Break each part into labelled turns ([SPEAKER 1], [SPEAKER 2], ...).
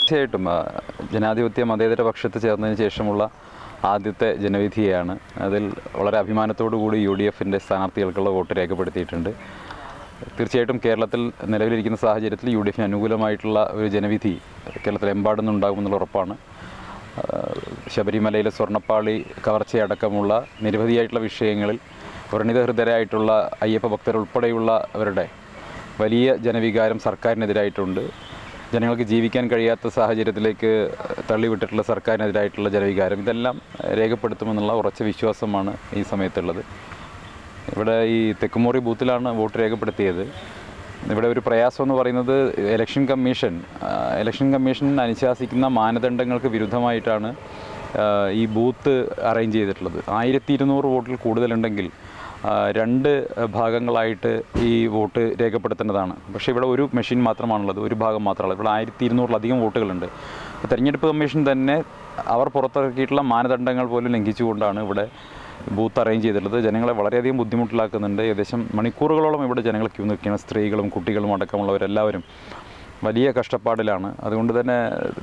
[SPEAKER 1] തീർച്ചയായിട്ടും ജനാധിപത്യ മതേതര പക്ഷത്ത് ചേർന്നതിന് ശേഷമുള്ള ആദ്യത്തെ ജനവിധിയാണ്. അതിൽ വളരെ അഭിമാനത്തോടു കൂടി UDFിൻ്റെ സ്ഥാനാർത്ഥികൾക്കുള്ള വോട്ട് രേഖപ്പെടുത്തിയിട്ടുണ്ട്. തീർച്ചയായിട്ടും കേരളത്തിൽ നിലവിലിരിക്കുന്ന സാഹചര്യത്തിൽ UDFിന് അനുകൂലമായിട്ടുള്ള ഒരു ജനവിധി കേരളത്തിലെമ്പാടുന്നുണ്ടാകുമെന്നുള്ള ഉറപ്പാണ്. ശബരിമലയിലെ സ്വർണ്ണപ്പാളി കവർച്ചയടക്കമുള്ള നിരവധിയായിട്ടുള്ള വിഷയങ്ങളിൽ വ്രണിത ഹൃദയരായിട്ടുള്ള അയ്യപ്പ ഭക്തരുൾപ്പെടെയുള്ളവരുടെ വലിയ ജനവികാരം സർക്കാരിനെതിരായിട്ടുണ്ട്. ജനങ്ങൾക്ക് ജീവിക്കാൻ കഴിയാത്ത സാഹചര്യത്തിലേക്ക് തള്ളിവിട്ടിട്ടുള്ള സർക്കാരിനെതിരായിട്ടുള്ള ജനവികാരം ഇതെല്ലാം രേഖപ്പെടുത്തുമെന്നുള്ള ഉറച്ച വിശ്വാസമാണ് ഈ സമയത്തുള്ളത്. ഇവിടെ ഈ തെക്കുമോറി ബൂത്തിലാണ് വോട്ട് രേഖപ്പെടുത്തിയത്. ഇവിടെ ഒരു പ്രയാസം എന്ന് പറയുന്നത് ഇലക്ഷൻ കമ്മീഷൻ അനുശാസിക്കുന്ന മാനദണ്ഡങ്ങൾക്ക് വിരുദ്ധമായിട്ടാണ് ഈ ബൂത്ത് അറേഞ്ച് ചെയ്തിട്ടുള്ളത്. 1200 വോട്ടിൽ കൂടുതലുണ്ടെങ്കിൽ 2 ഭാഗങ്ങളായിട്ട് ഈ വോട്ട് രേഖപ്പെടുത്തേണ്ടതാണ്. പക്ഷേ ഇവിടെ ഒരു മെഷീൻ മാത്രമാണുള്ളത്, ഒരു ഭാഗം മാത്രമാണ്. ഇവിടെ 1200-ലധികം വോട്ടുകളുണ്ട്. തെരഞ്ഞെടുപ്പ് കമ്മീഷൻ തന്നെ അവർ പുറത്തിറക്കിയിട്ടുള്ള മാനദണ്ഡങ്ങൾ പോലും ലംഘിച്ചുകൊണ്ടാണ് ഇവിടെ ബൂത്ത് അറേഞ്ച് ചെയ്തിട്ടുള്ളത്. ജനങ്ങളെ വളരെയധികം ബുദ്ധിമുട്ടിലാക്കുന്നുണ്ട്. ഏകദേശം മണിക്കൂറുകളോളം ഇവിടെ ജനങ്ങൾ ക്യൂ നിൽക്കുകയാണ്. സ്ത്രീകളും കുട്ടികളും അടക്കമുള്ളവരെല്ലാവരും വലിയ കഷ്ടപ്പാടിലാണ്. അതുകൊണ്ട് തന്നെ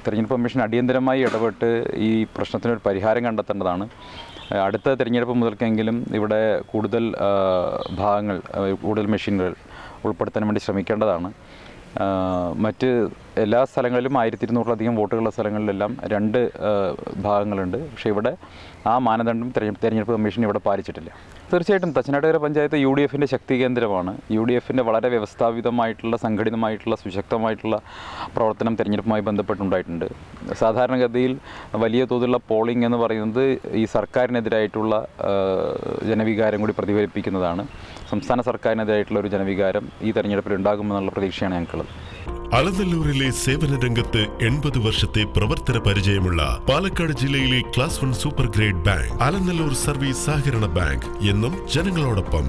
[SPEAKER 1] തെരഞ്ഞെടുപ്പ് കമ്മീഷൻ അടിയന്തരമായി ഇടപെട്ട് ഈ പ്രശ്നത്തിനൊരു പരിഹാരം കണ്ടെത്തേണ്ടതാണ്. അടുത്ത തെരഞ്ഞെടുപ്പ് മുതൽക്കെങ്കിലും ഇവിടെ കൂടുതൽ ഭാഗങ്ങൾ, കൂടുതൽ മെഷീനുകൾ ഉൾപ്പെടുത്താൻ വേണ്ടി ശ്രമിക്കേണ്ടതാണ്. മറ്റ് എല്ലാ സ്ഥലങ്ങളിലും 1200-ലധികം വോട്ടുകളുള്ള സ്ഥലങ്ങളിലെല്ലാം 2 ഭാഗങ്ങളുണ്ട്. പക്ഷേ ഇവിടെ ആ മാനദണ്ഡം തെരഞ്ഞെടുപ്പ് കമ്മീഷൻ ഇവിടെ പാലിച്ചിട്ടില്ല. തീർച്ചയായിട്ടും തച്ചനാട്ടുകര പഞ്ചായത്ത് UDFിൻ്റെ ശക്തി കേന്ദ്രമാണ്. UDFിൻ്റെ വളരെ വ്യവസ്ഥാപിതമായിട്ടുള്ള, സംഘടിതമായിട്ടുള്ള, സുശക്തമായിട്ടുള്ള പ്രവർത്തനം തെരഞ്ഞെടുപ്പുമായി ബന്ധപ്പെട്ടുണ്ടായിട്ടുണ്ട്. സാധാരണഗതിയിൽ വലിയ തോതിലുള്ള പോളിംഗ് എന്ന് പറയുന്നത് ഈ സർക്കാരിനെതിരായിട്ടുള്ള ജനവികാരം കൂടി പ്രതിഫലിപ്പിക്കുന്നതാണ്. സംസ്ഥാന സർക്കാരിനെതിരായിട്ടുള്ള ഒരു ജനവികാരം ഈ തെരഞ്ഞെടുപ്പിൽ ഉണ്ടാകുമെന്നുള്ള പ്രതീക്ഷയാണ് ഞങ്ങൾക്കുള്ളത്.
[SPEAKER 2] അലനല്ലൂരിലെ സേവന രംഗത്ത് 80 വർഷത്തെ പ്രവർത്തന പരിചയമുള്ള പാലക്കാട് ജില്ലയിലെ class 1 super grade bank Alanallur service സഹകരണ ബാങ്ക് എന്നും ജനങ്ങളോടൊപ്പം.